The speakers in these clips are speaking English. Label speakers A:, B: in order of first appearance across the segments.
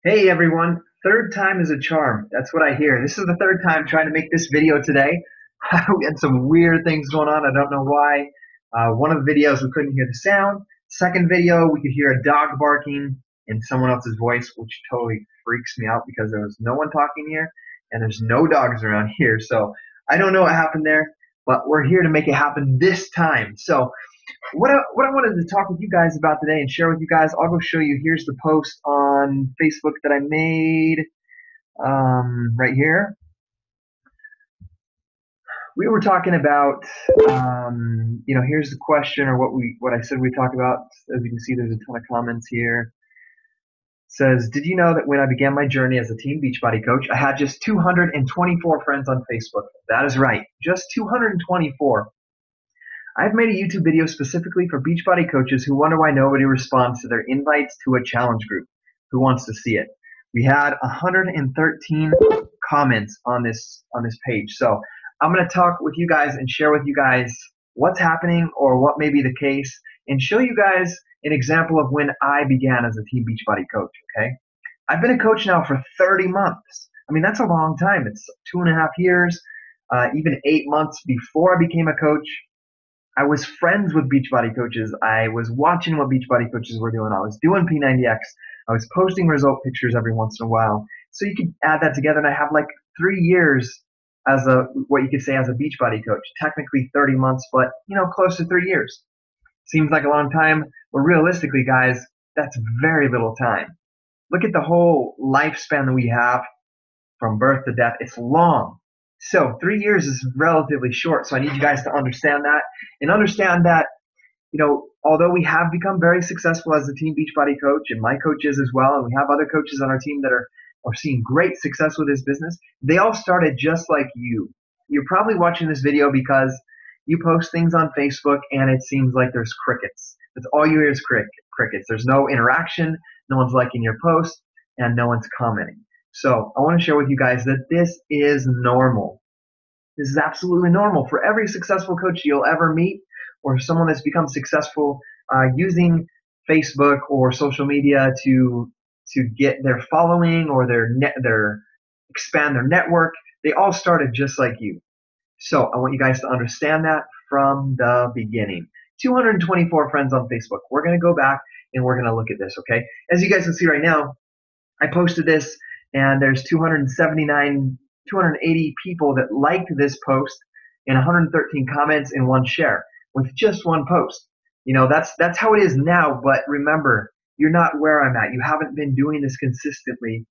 A: Hey everyone, third time is a charm. That's what I hear. This is the third time trying to make this video today. We had some weird things going on. I don't know why. One of the videos we couldn't hear the sound. Second video we could hear a dog barking in someone else's voice, which totally freaks me out because there was no one talking here and there's no dogs around here. So I don't know what happened there, but we're here to make it happen this time. So what I wanted to talk with you guys about today and share with you guys, I'll go show you. Here's the post on Facebook that I made right here. We were talking about, here's the question or what I said we talk about. As you can see, there's a ton of comments here. It says, did you know that when I began my journey as a team Beachbody coach, I had just 224 friends on Facebook? That is right, just 224. I've made a YouTube video specifically for Beachbody coaches who wonder why nobody responds to their invites to a challenge group. Who wants to see it? We had 113 comments on this page. So I'm going to talk with you guys and share with you guys what's happening or what may be the case and show you guys an example of when I began as a Team Beachbody coach, okay? I've been a coach now for 30 months. I mean, that's a long time. It's 2.5 years, even 8 months before I became a coach. I was friends with Beachbody coaches. I was watching what Beachbody coaches were doing. I was doing P90X. I was posting result pictures every once in a while. So you could add that together, and I have like 3 years as what you could say as a Beachbody coach. Technically 30 months, but close to 3 years. Seems like a long time, but realistically, guys, that's very little time. Look at the whole lifespan that we have from birth to death. It's long. So 3 years is relatively short. So I need you guys to understand that and understand that, although we have become very successful as a Team Beachbody coach and my coaches as well, and we have other coaches on our team that are seeing great success with this business, they all started just like you. You're probably watching this video because you post things on Facebook and it seems like there's crickets. That's all you hear is crickets. There's no interaction. No one's liking your post and no one's commenting. So I want to share with you guys that this is normal. This is absolutely normal for every successful coach you'll ever meet or someone that's become successful using Facebook or social media to get their following or their expand their network. They all started just like you. So I want you guys to understand that from the beginning. 224 friends on Facebook. We're going to go back and we're going to look at this, okay? As you guys can see right now, I posted this and there's 280 people that liked this post and 113 comments and 1 share with just 1 post. That's how it is now, but remember, you're not where I'm at. You haven't been doing this consistently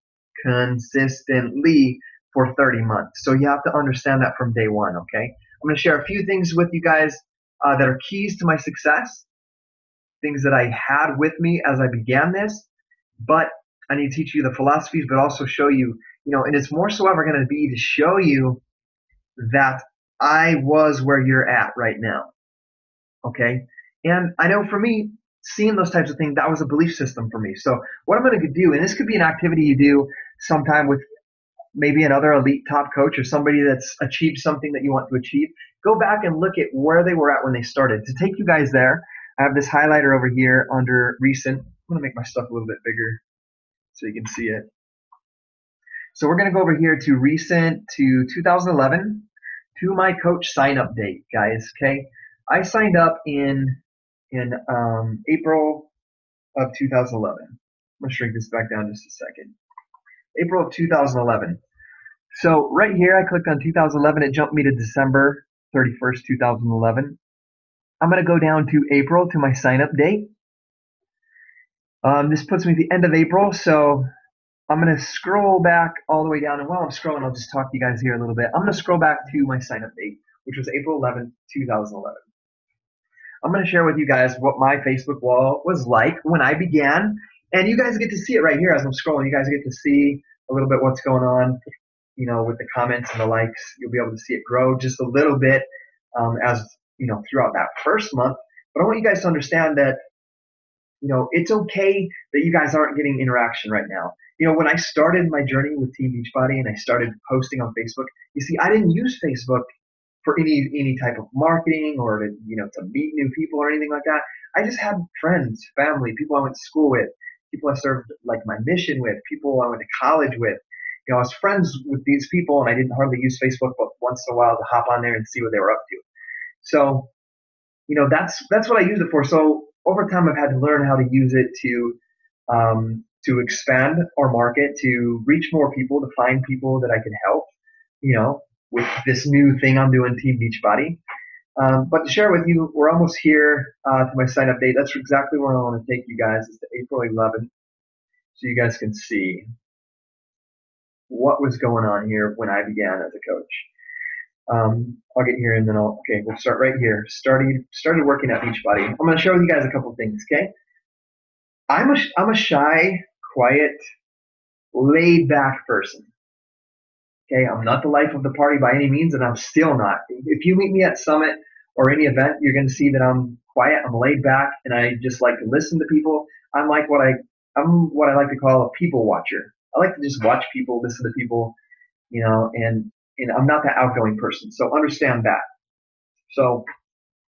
A: for 30 months. So you have to understand that from day one, okay? I'm going to share a few things with you guys that are keys to my success, things that I had with me as I began this, but I need to teach you the philosophies, but also show you, and it's more so ever going to be to show you that I was where you're at right now, okay? And I know for me, seeing those types of things, that was a belief system for me. So what I'm going to do, and this could be an activity you do sometime with maybe another elite top coach or somebody that's achieved something that you want to achieve, go back and look at where they were at when they started. To take you guys there, I have this highlighter over here under recent. I'm going to make my stuff a little bit bigger so you can see it. So we're going to go over here to recent to 2011 to my coach sign up date, guys. Okay, I signed up in April of 2011. I'm going to shrink this back down just a second. April of 2011. So right here, I clicked on 2011. It jumped me to December 31st, 2011. I'm going to go down to April to my sign up date. This puts me at the end of April, so I'm going to scroll back all the way down, and while I'm scrolling, I'll just talk to you guys here a little bit. I'm going to scroll back to my sign-up date, which was April 11th, 2011. I'm going to share with you guys what my Facebook wall was like when I began, and you guys get to see it right here as I'm scrolling. You guys get to see a little bit what's going on, with the comments and the likes. You'll be able to see it grow just a little bit as, throughout that first month. But I want you guys to understand that, it's okay that you guys aren't getting interaction right now. When I started my journey with Team Beachbody and I started posting on Facebook, you see, I didn't use Facebook for any type of marketing or to meet new people or anything like that. I just had friends, family, people I went to school with people I served like my mission with, people I went to college with. You know, I was friends with these people, and I didn't hardly use Facebook, but once in a while to hop on there and see what they were up to. So, you know, that's what I use it for. So over time, I've had to learn how to use it to expand our market, to reach more people, to find people that I can help. You know, with this new thing I'm doing, Team Beachbody. But to share with you, we're almost here to my sign up date. That's exactly where I want to take you guys. It's to April 11th, so you guys can see what was going on here when I began as a coach. I'll get here and then we'll start right here. Started working at Beachbody. I'm going to share with you guys a couple things, okay? I'm a shy, quiet, laid back person. Okay, I'm not the life of the party by any means, and I'm still not. If you meet me at Summit or any event, you're going to see that I'm quiet, I'm laid back, and I just like to listen to people. I'm what I like to call a people watcher. I like to just watch people, listen to people, you know, and I'm not that outgoing person. So understand that. So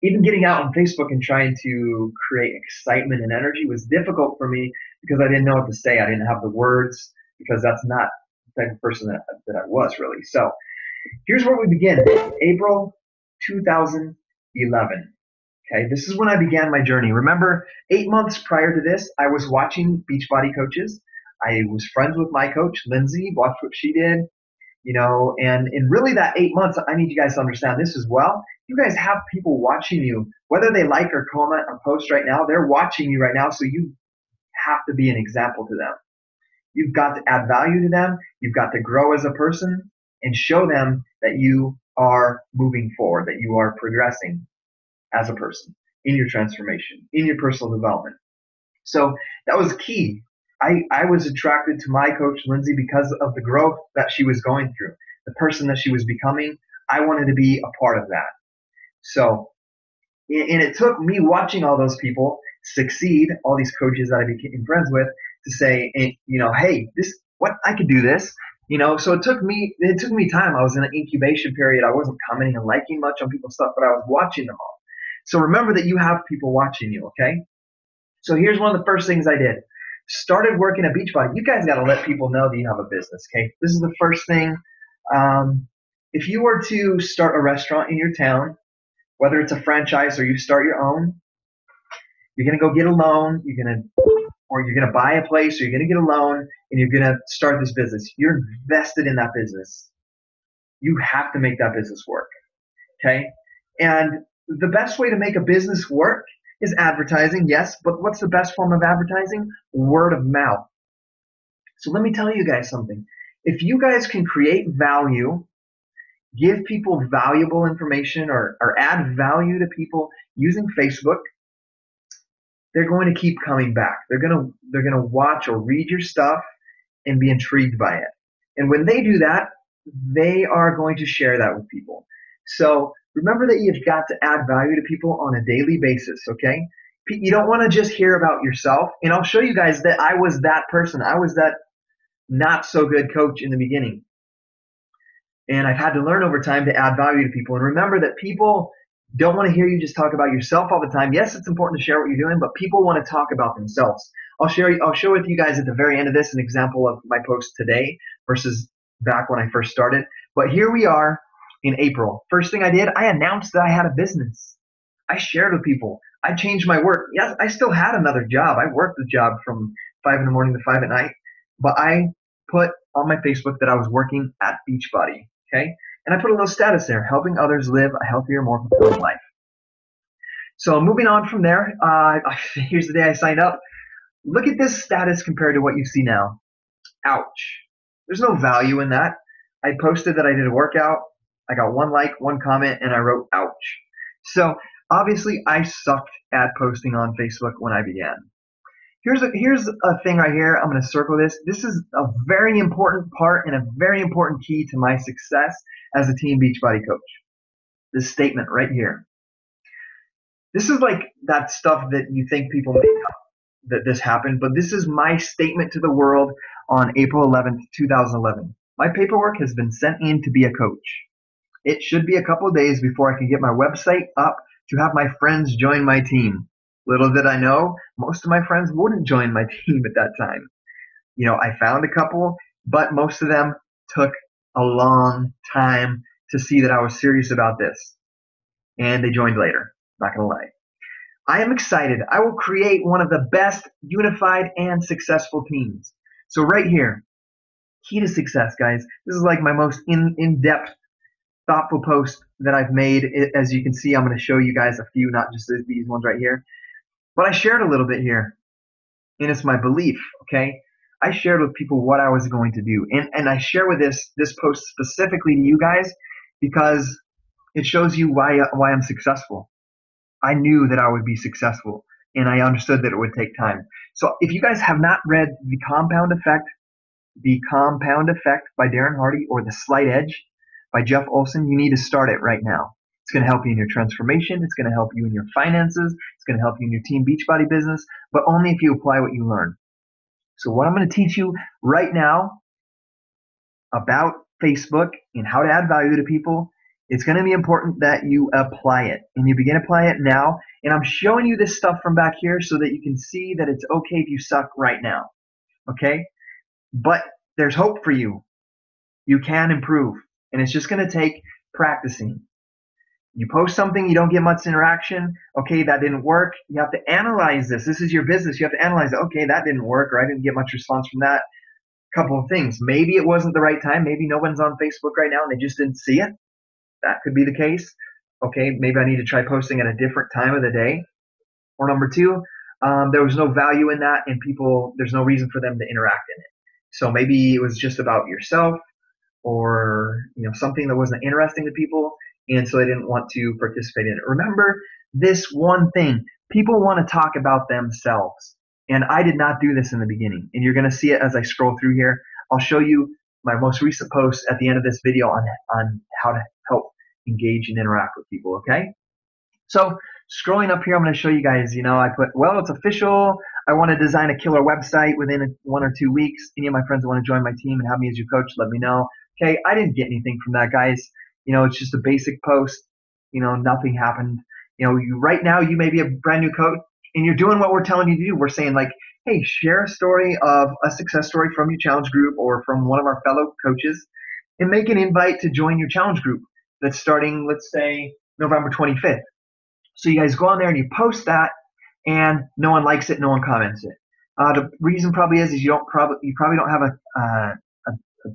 A: even getting out on Facebook and trying to create excitement and energy was difficult for me because I didn't know what to say. I didn't have the words because that's not the type of person that I was really. So here's where we begin. April 2011. Okay, this is when I began my journey. Remember, 8 months prior to this, I was watching Beachbody coaches. I was friends with my coach, Lindsay, watched what she did, you know, and in really that 8 months, I need you guys to understand this as well. You guys have people watching you, whether they like or comment or post right now, they're watching you right now, so you have to be an example to them. You've got to add value to them. You've got to grow as a person and show them that you are moving forward, that you are progressing as a person in your transformation, in your personal development. So that was key. I was attracted to my coach, Lindsay, because of the growth that she was going through, the person that she was becoming. I wanted to be a part of that. So, and it took me watching all those people succeed, all these coaches that I became friends with, to say, you know, hey, I could do this. You know, so it took me time. I was in an incubation period. I wasn't commenting and liking much on people's stuff, but I was watching them all. So remember that you have people watching you, okay? So here's one of the first things I did. Started working at Beachbody. You guys got to let people know that you have a business, okay? This is the first thing. If you were to start a restaurant in your town, whether it's a franchise or you start your own, you're going to go get a loan. You're going to buy a place, or you're going to get a loan, and you're going to start this business. You're invested in that business. You have to make that business work, okay? And the best way to make a business work is advertising, yes, but what's the best form of advertising? Word of mouth. So let me tell you guys something. If you guys can create value, give people valuable information or add value to people using Facebook, they're going to keep coming back. They're going to watch or read your stuff and be intrigued by it. And when they do that, they are going to share that with people. So remember that you've got to add value to people on a daily basis, okay? You don't want to just hear about yourself. And I'll show you guys that I was that person. I was that not so good coach in the beginning. And I've had to learn over time to add value to people. And remember that people don't want to hear you just talk about yourself all the time. Yes, it's important to share what you're doing, but people want to talk about themselves. I'll share with you guys at the very end of this an example of my post today versus back when I first started. But here we are in April. First thing I did, I announced that I had a business. I shared with people. I changed my work. Yes, I still had another job. I worked the job from 5 in the morning to 5 at night. But I put on my Facebook that I was working at Beachbody. Okay? And I put a little status there, helping others live a healthier, more fulfilling life. So moving on from there, here's the day I signed up. Look at this status compared to what you see now. Ouch. There's no value in that. I posted that I did a workout. I got 1 like, 1 comment, and I wrote ouch. So obviously I sucked at posting on Facebook when I began. Here's a thing right here. I'm going to circle this. This is a very important part and a very important key to my success as a Team Beachbody coach. This statement right here. This is like that stuff that you think people make up that this happened, but this is my statement to the world on April 11th, 2011. My paperwork has been sent in to be a coach. It should be a couple of days before I can get my website up to have my friends join my team. Little did I know, most of my friends wouldn't join my team at that time. I found a couple, but most of them took a long time to see that I was serious about this. And they joined later. Not going to lie. I am excited. I will create one of the best unified and successful teams. So right here, key to success, guys. This is like my most in-depth, thoughtful post that I've made. As you can see, I'm going to show you guys a few, not just these ones right here. But I shared a little bit here, and it's my belief, okay? I shared with people what I was going to do. And I share with this post specifically to you guys because it shows you why I'm successful. I knew that I would be successful, and I understood that it would take time. So if you guys have not read The Compound Effect by Darren Hardy, or The Slight Edge by Jeff Olson, you need to start it right now. It's going to help you in your transformation. It's going to help you in your finances. It's going to help you in your team Beachbody business, but only if you apply what you learn. So what I'm going to teach you right now about Facebook and how to add value to people, it's going to be important that you apply it, and you begin to apply it now. And I'm showing you this stuff from back here so that you can see that it's okay if you suck right now. Okay? But there's hope for you. You can improve, and it's just going to take practicing. You post something, you don't get much interaction. Okay, that didn't work. You have to analyze this. This is your business. You have to analyze it. Okay, that didn't work, or I didn't get much response from that. Couple of things. Maybe it wasn't the right time. Maybe no one's on Facebook right now and they just didn't see it. That could be the case. Okay, maybe I need to try posting at a different time of the day. Or number two, there was no value in that, and there's no reason for them to interact in it. So maybe it was just about yourself, or something that wasn't interesting to people, and so they didn't want to participate in it. Remember this one thing: people want to talk about themselves, and I did not do this in the beginning, and you're going to see it as I scroll through here. I'll show you my most recent post at the end of this video on how to help engage and interact with people. Okay, so scrolling up here, I'm going to show you guys, I put, well, it's official. I want to design a killer website within 1 or 2 weeks. Any of my friends that want to join my team and have me as your coach, let me know. Okay, I didn't get anything from that, guys. It's just a basic post. Nothing happened. Right now, you may be a brand new coach, and you're doing what we're telling you to do. We're saying, like, hey, share a story of a success story from your challenge group or from one of our fellow coaches, and make an invite to join your challenge group that's starting, let's say, November 25th. So you guys go on there and you post that, and no one likes it, no one comments it. The reason probably is you probably don't have a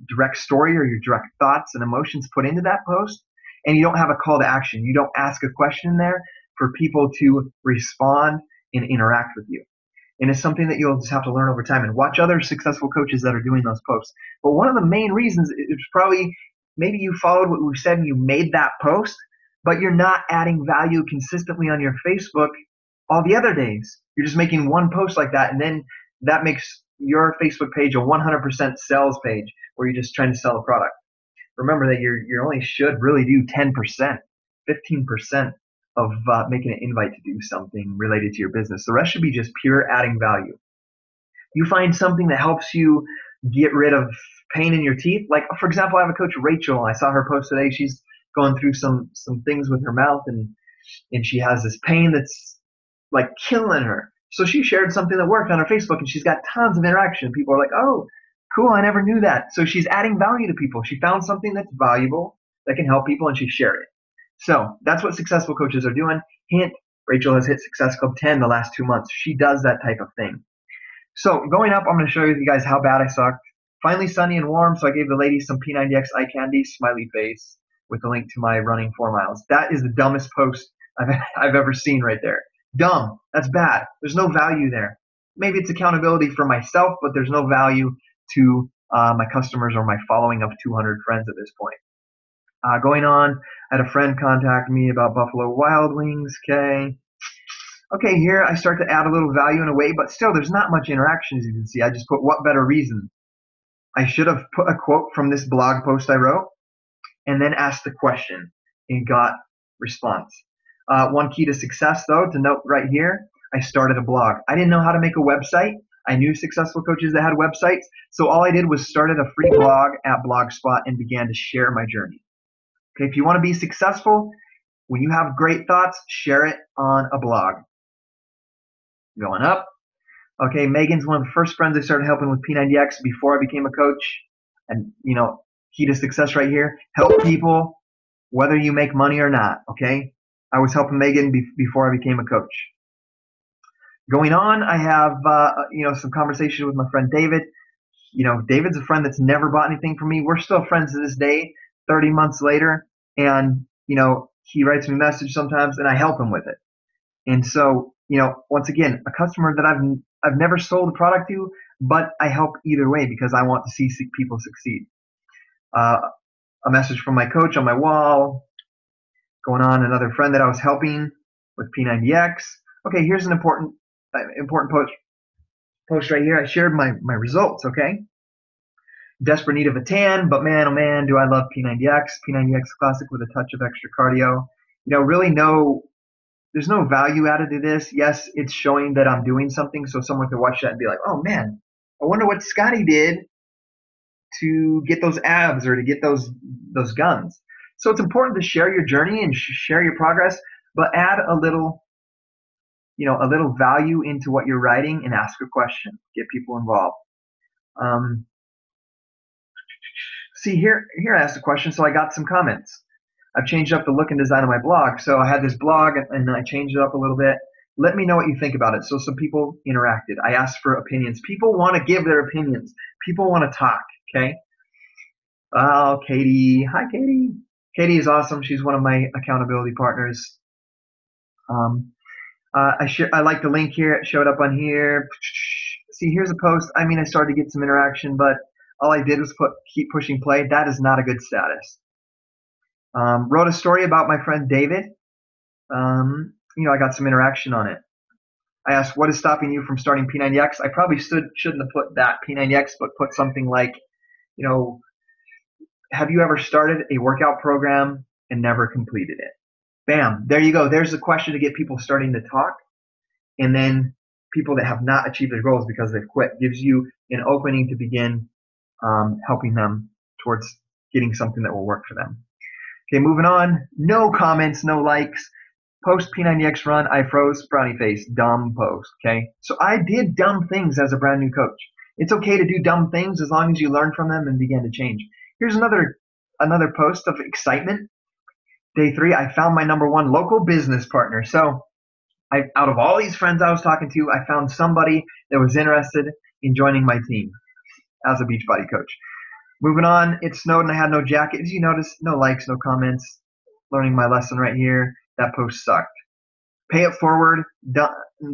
A: direct story or your direct thoughts and emotions put into that post, and you don't have a call to action. You don't ask a question there for people to respond and interact with you. And it's something that you'll just have to learn over time and watch other successful coaches that are doing those posts. But one of the main reasons is probably maybe you followed what we said and you made that post, but you're not adding value consistently on your Facebook all the other days. You're just making one post like that, and then that makes your Facebook page a 100% sales page where you're just trying to sell a product. Remember that you only should really do 10%, 15% of making an invite to do something related to your business. The rest should be just pure adding value. You find something that helps you get rid of pain in your teeth. Like, for example, I have a coach, Rachel. I saw her post today. She's going through some things with her mouth, and she has this pain that's like killing her. So she shared something that worked on her Facebook, and she's got tons of interaction. People are like, oh, cool, I never knew that. So she's adding value to people. She found something that's valuable that can help people, and she shared it. So that's what successful coaches are doing. Hint, Rachel has hit Success Club 10 the last 2 months. She does that type of thing. So going up, I'm going to show you guys how bad I sucked. Finally sunny and warm, so I gave the ladies some P90X eye candy, smiley face, with a link to my running 4 miles. That is the dumbest post I've ever seen right there. Dumb. That's bad. There's no value there. Maybe it's accountability for myself, but there's no value to my customers or my following of 200 friends at this point. Going on, I had a friend contact me about Buffalo Wild Wings. Okay, here I start to add a little value in a way, but still there's not much interaction, as you can see. I just put, what better reason? I should have put a quote from this blog post I wrote and then asked the question and got response. One key to success, though, to note right here, I started a blog. I didn't know how to make a website. I knew successful coaches that had websites, so all I did was started a free blog at Blogspot and began to share my journey. Okay, if you want to be successful, when you have great thoughts, share it on a blog. Going up. Okay, Megan's one of the first friends I started helping with P90X before I became a coach. And, key to success right here, help people whether you make money or not, okay? I was helping Megan before I became a coach. Going on, I have, some conversation with my friend David. David's a friend that's never bought anything from me. We're still friends to this day, 30 months later. And, he writes me a message sometimes and I help him with it. And so, once again, a customer that I've never sold a product to, but I help either way because I want to see people succeed. A message from my coach on my wall. Going on, another friend that I was helping with P90X. Okay, here's an important post right here. I shared my results, okay? Desperate need of a tan, but man, oh man, do I love P90X. P90X Classic with a touch of extra cardio. Really there's no value added to this. Yes, it's showing that I'm doing something, so someone could watch that and be like, oh man, I wonder what Scottie did to get those abs or to get those guns. So it's important to share your journey and share your progress, but add a little value into what you're writing and ask a question. Get people involved. See here I asked a question, so I got some comments. I've changed up the look and design of my blog. So I had this blog and I changed it up a little bit. Let me know what you think about it. So some people interacted. I asked for opinions. People want to give their opinions. People want to talk, okay? Oh, Katie. Hi, Katie. Katie is awesome. She's one of my accountability partners. I like the link here. It showed up on here. See, here's a post. I started to get some interaction, but all I did was keep pushing play. That is not a good status. Wrote a story about my friend David. I got some interaction on it. I asked, what is stopping you from starting P90X? I probably shouldn't have put that P90X, but put something like, have you ever started a workout program and never completed it? Bam, there you go. There's a question to get people starting to talk. And then people that have not achieved their goals because they've quit gives you an opening to begin helping them towards getting something that will work for them. Okay, moving on. No comments, no likes. Post P90X run, I froze, frowny face, dumb post, okay? So I did dumb things as a brand new coach. It's okay to do dumb things as long as you learn from them and begin to change. Here's another post of excitement. Day 3, I found my number 1 local business partner. So out of all these friends I was talking to, I found somebody that was interested in joining my team as a Beachbody coach. Moving on, it snowed and I had no jacket. As you notice, no likes, no comments. Learning my lesson right here. That post sucked. Pay it forward,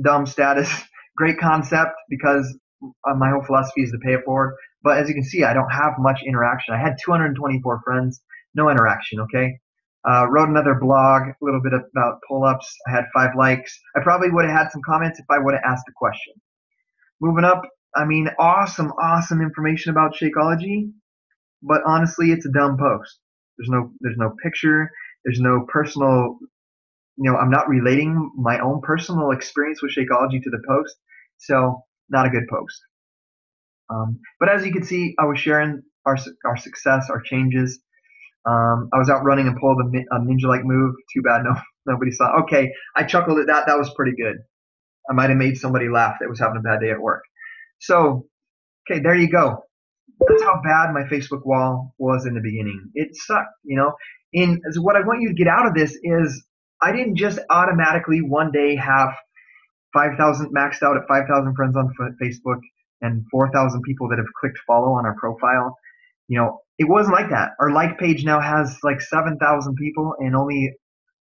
A: dumb status. Great concept because my whole philosophy is to pay it forward. But as you can see, I don't have much interaction. I had 224 friends, no interaction, okay? Wrote another blog, a little bit about pull-ups. I had 5 likes. I probably would have had some comments if I would have asked a question. Moving up, awesome information about Shakeology, but honestly, it's a dumb post. There's no picture. There's no personal, I'm not relating my own personal experience with Shakeology to the post, so not a good post. But as you can see, I was sharing our success, our changes. I was out running and pulled a ninja-like move. Too bad nobody saw. Okay, I chuckled at that. That was pretty good. I might have made somebody laugh that was having a bad day at work. So, okay, there you go. That's how bad my Facebook wall was in the beginning. It sucked, And so what I want you to get out of this is I didn't just automatically one day have 5,000 maxed out at 5,000 friends on Facebook and 4,000 people that have clicked follow on our profile. It wasn't like that. Our like page now has like 7,000 people and only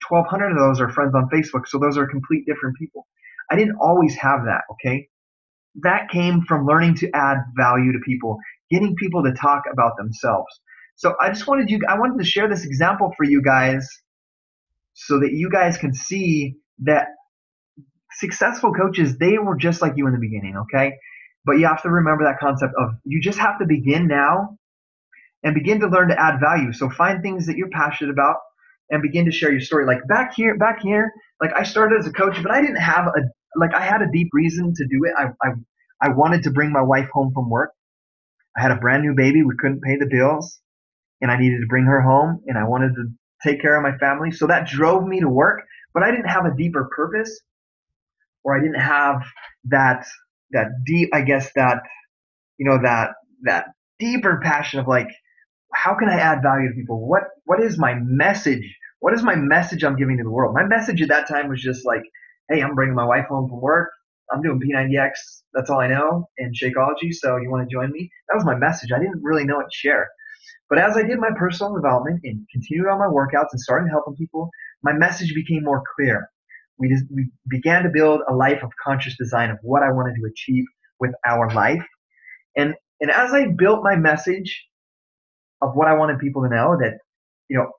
A: 1,200 of those are friends on Facebook. So those are complete different people. I didn't always have that, okay? That came from learning to add value to people, getting people to talk about themselves. So I wanted to share this example for you guys so that you guys can see that successful coaches, they were just like you in the beginning, okay? But you have to remember that concept of you just have to begin now and begin to learn to add value. So find things that you're passionate about and begin to share your story. Like back here, like I started as a coach, but I didn't have I had a deep reason to do it. I wanted to bring my wife home from work. I had a brand new baby. We couldn't pay the bills and I needed to bring her home and I wanted to take care of my family. So that drove me to work, but I didn't have a deeper purpose. or I didn't have that deep, I guess that deeper passion of like, how can I add value to people? What is my message? What is my message I'm giving to the world? My message at that time was just like, hey, I'm bringing my wife home from work. I'm doing P90X. That's all I know, and Shakeology. So you want to join me? That was my message. I didn't really know what to share. But as I did my personal development and continued on my workouts and started helping people, my message became more clear. We began to build a life of conscious design of what I wanted to achieve with our life. And as I built my message of what I wanted people to know, that you know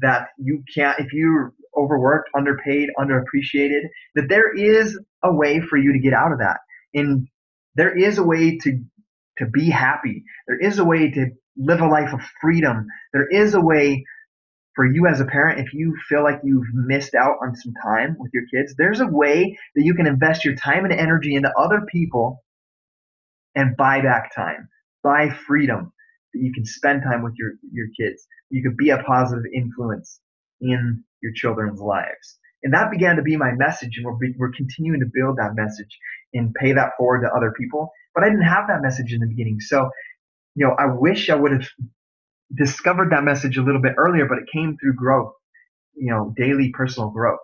A: that you can't, if you're overworked, underpaid, underappreciated, that there is a way for you to get out of that, and there is a way to be happy. There is a way to live a life of freedom. There is a way for you as a parent, if you feel like you've missed out on some time with your kids, there's a way that you can invest your time and energy into other people and buy back time, buy freedom, that you can spend time with your kids. You could be a positive influence in your children's lives. And that began to be my message, and we're continuing to build that message and pay that forward to other people. But I didn't have that message in the beginning. So, I wish I would have discovered that message a little bit earlier, but it came through growth, daily personal growth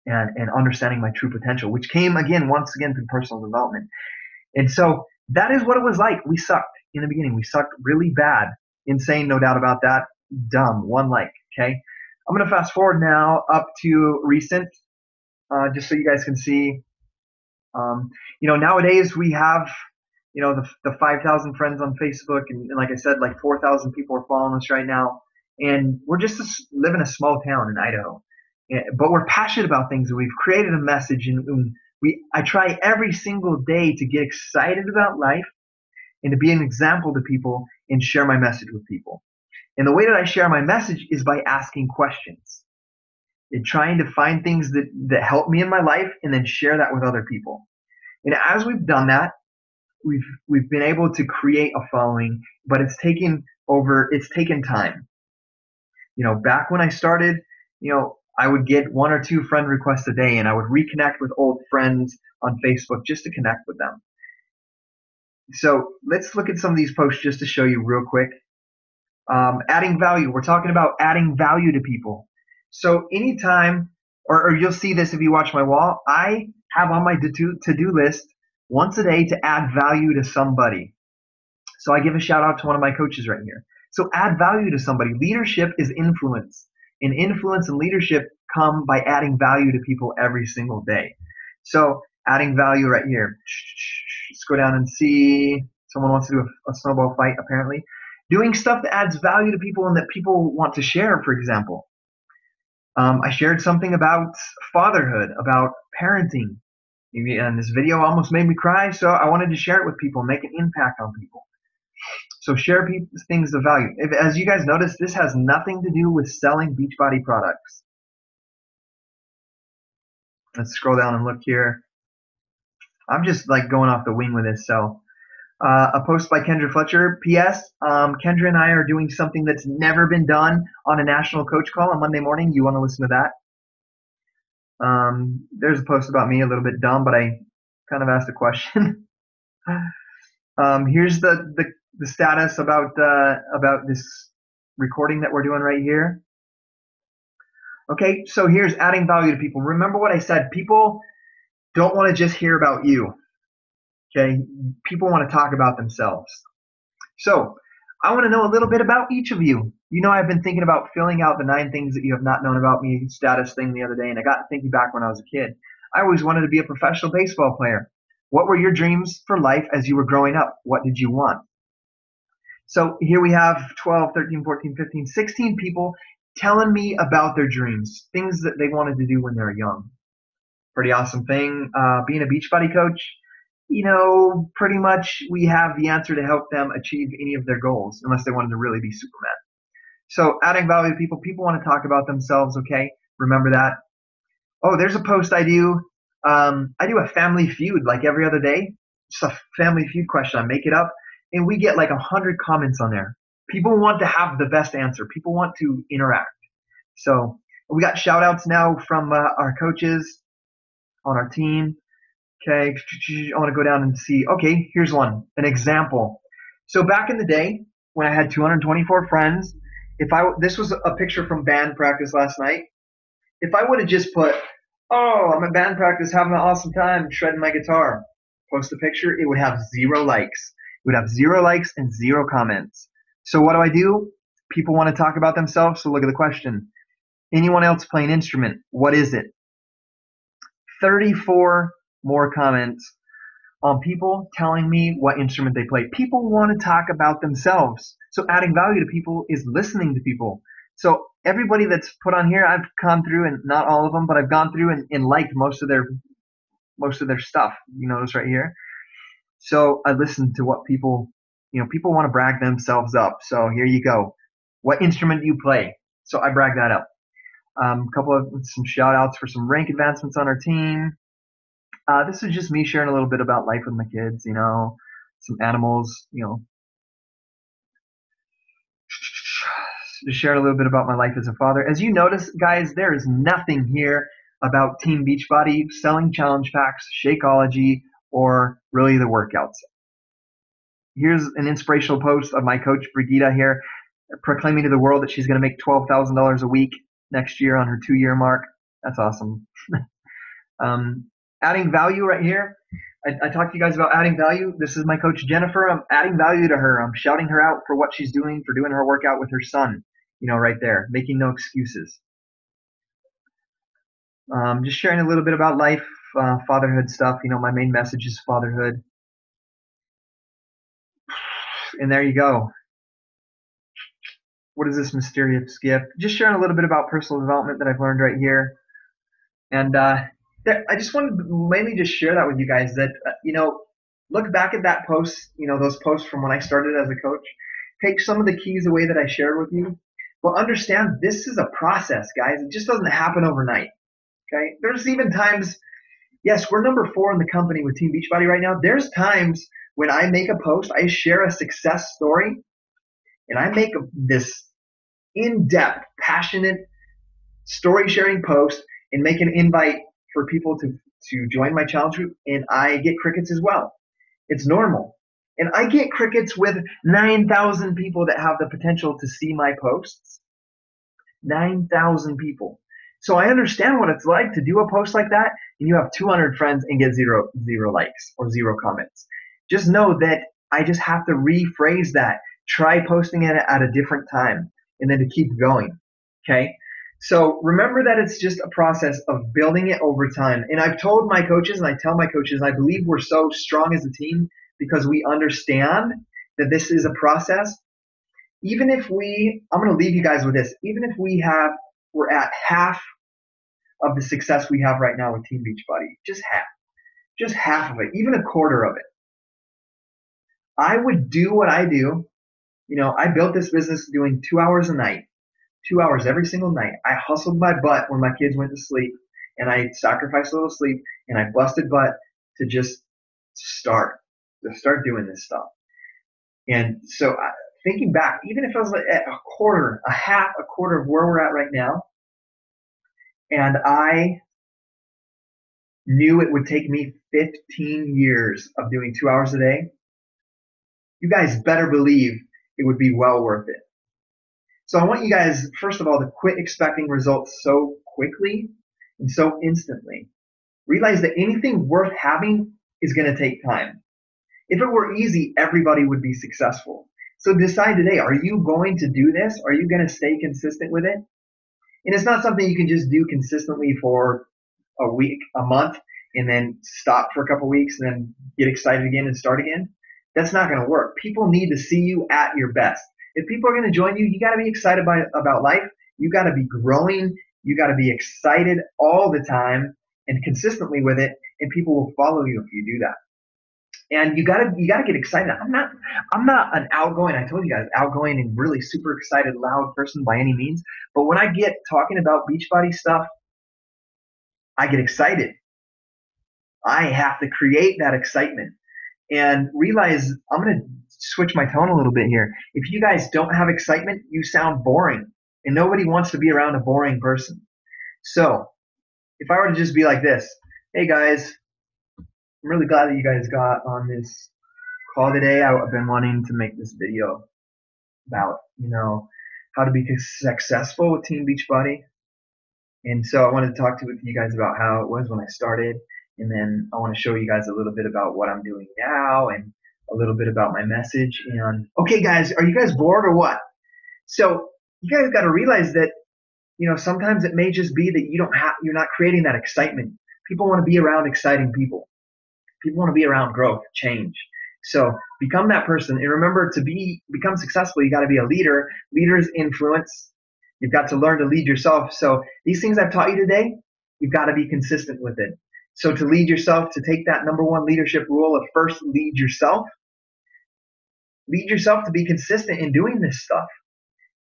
A: and understanding my true potential, which came once again through personal development. And so that is what it was like. We sucked in the beginning. We sucked really bad. Insane, no doubt about that. Dumb. One like, okay? I'm going to fast forward now up to recent, just so you guys can see. Nowadays we have, the 5,000 friends on Facebook. And like I said, like 4,000 people are following us right now. And we're just live in a small town in Idaho. But we're passionate about things, and we've created a message, and I try every single day to get excited about life and to be an example to people and share my message with people. And the way that I share my message is by asking questions and trying to find things that help me in my life and then share that with other people. And as we've done that, we've been able to create a following, but it's taken time. Back when I started, I would get one or two friend requests a day, and I would reconnect with old friends on Facebook just to connect with them. So let's look at some of these posts just to show you real quick. Adding value. We're talking about adding value to people. So anytime, or you'll see this if you watch my wall, I have on my to-do list once a day to add value to somebody. So I give a shout out to one of my coaches right here. So add value to somebody. Leadership is influence. And influence and leadership come by adding value to people every single day. So adding value right here. Let's go down and see. Someone wants to do a snowball fight, apparently. Doing stuff that adds value to people and that people want to share, for example. I shared something about fatherhood, about parenting. And this video almost made me cry, so I wanted to share it with people and make an impact on people. So share things of value. As you guys notice, this has nothing to do with selling Beachbody products. Let's scroll down and look here. I'm just like going off the wing with this. So a post by Kendra Fletcher. P.S. Kendra and I are doing something that's never been done on a national coach call on Monday morning. You want to listen to that? There's a post about me, a little bit dumb, but I kind of asked a question. Here's the status about this recording that we're doing right here. Okay, so here's adding value to people. Remember what I said. People don't want to just hear about you. Okay, people want to talk about themselves. So I want to know a little bit about each of you. I've been thinking about filling out the 9 things that you have not known about me status thing the other day, and I got thinking back when I was a kid. I always wanted to be a professional baseball player. What were your dreams for life as you were growing up? What did you want? So here we have 12, 13, 14, 15, 16 people telling me about their dreams, things that they wanted to do when they were young. Pretty awesome thing. Being a Beachbody coach, pretty much we have the answer to help them achieve any of their goals, unless they wanted to really be Superman. So adding value to people. People want to talk about themselves, okay? Remember that. Oh, there's a post I do. I do a family feud like every other day. Just a family feud question. I make it up, and we get like 100 comments on there. People want to have the best answer. People want to interact. So we got shout outs now from our coaches. on our team. Okay, I want to go down and see. Okay, here's one, an example. So back in the day when I had 224 friends, this was a picture from band practice last night. If I would have just put, "Oh, I'm at band practice having an awesome time shredding my guitar," post the picture, it would have 0 likes. It would have 0 likes and 0 comments. So what do? People want to talk about themselves. So look at the question. Anyone else play an instrument? What is it? 34 more comments on people telling me what instrument they play. People want to talk about themselves. So adding value to people is listening to people. So everybody that's put on here, I've gone through, and not all of them, but I've gone through and liked most of their stuff. You notice right here. So I listen to what people want to brag themselves up. So here you go. What instrument do you play? So I brag that up. Some shout outs for some rank advancements on our team. This is just me sharing a little bit about life with my kids, some animals, just sharing a little bit about my life as a father. As you notice, guys, there is nothing here about Team Beachbody, selling challenge packs, Shakeology, or really the workouts. Here's an inspirational post of my coach, Brigitte, here, proclaiming to the world that she's going to make $12,000 a week next year on her 2-year mark. That's awesome. Adding value right here. I talked to you guys about adding value. This is my coach, Jennifer. I'm adding value to her. I'm shouting her out for what she's doing, for doing her workout with her son, right there, making no excuses. Just sharing a little bit about life, fatherhood stuff. My main message is fatherhood. And there you go. What is this mysterious gift? Just sharing a little bit about personal development that I've learned right here. And I just wanted to mainly just share that with you guys that, look back at that post, those posts from when I started as a coach. Take some of the keys away that I shared with you. But understand this is a process, guys. It just doesn't happen overnight. Okay? There's even times, yes, we're number 4 in the company with Team Beachbody right now. There's times when I make a post, I share a success story, and I make this in-depth, passionate story sharing post and make an invite for people to join my challenge group, and I get crickets as well. It's normal. And I get crickets with 9,000 people that have the potential to see my posts. 9,000 people. So I understand what it's like to do a post like that and you have 200 friends and get zero likes or 0 comments. Just know that I just have to rephrase that. Try posting it at a different time and then to keep going. Okay? So remember that it's just a process of building it over time. And I've told my coaches, and I tell my coaches, I believe we're so strong as a team because we understand that this is a process. I'm going to leave you guys with this. Even if we're at half of the success we have right now with Team Beachbody, just half of it, even a quarter of it, I would do what I do. I built this business doing 2 hours a night. 2 hours every single night. I hustled my butt when my kids went to sleep, and I sacrificed a little sleep, and I busted butt to just start doing this stuff. And so thinking back, even if I was at a quarter of where we're at right now, and I knew it would take me 15 years of doing 2 hours a day, you guys better believe it would be well worth it. So I want you guys, first of all, to quit expecting results so quickly and so instantly. Realize that anything worth having is going to take time. If it were easy, everybody would be successful. So decide today, are you going to do this? Are you going to stay consistent with it? And it's not something you can just do consistently for a week, a month, and then stop for a couple of weeks and then get excited again and start again. That's not going to work. People need to see you at your best. If people are going to join you, you got to be excited about life. You got to be growing. You got to be excited all the time and consistently with it, and people will follow you if you do that. And you gotta get excited. I'm not an outgoing, I told you guys, outgoing and really super excited, loud person by any means. But when I get talking about Beachbody stuff, I get excited. I have to create that excitement and realize I'm going to switch my tone a little bit here. If you guys don't have excitement, you sound boring, and nobody wants to be around a boring person. So if I were to just be like this, Hey guys, I'm really glad that you guys got on this call today. I've been wanting to make this video about, how to be successful with Team Beachbody. And so I wanted to talk to you guys about how it was when I started. And then I want to show you guys a little bit about what I'm doing now and a little bit about my message. And okay, guys, are you guys bored or what? So you guys got to realize that, sometimes it may just be that you're not creating that excitement. People want to be around exciting people. People want to be around growth, change. So become that person. And remember, to become successful, you got to be a leader. Leaders influence. You've got to learn to lead yourself. So these things I've taught you today, you've got to be consistent with it. So to lead yourself, to take that number one leadership rule of first lead yourself to be consistent in doing this stuff.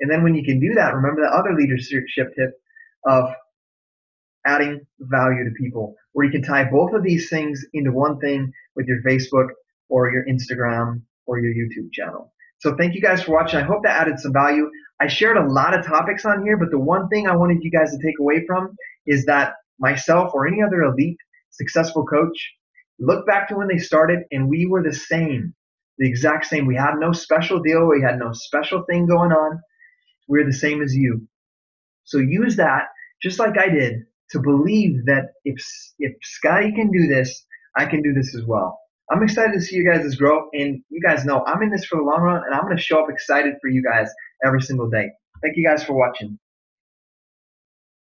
A: And then when you can do that, remember the other leadership tip of adding value to people, where you can tie both of these things into one thing with your Facebook or your Instagram or your YouTube channel. So thank you guys for watching. I hope that added some value. I shared a lot of topics on here, but the one thing I wanted you guys to take away from is that myself or any other elite successful coach, look back to when they started and we were the same, the exact same. We had no special deal. We had no special thing going on. We're the same as you. So use that, just like I did, to believe that if Scottie can do this, I can do this as well. I'm excited to see you guys' growth, and you guys know I'm in this for the long run, and I'm going to show up excited for you guys every single day. Thank you guys for watching.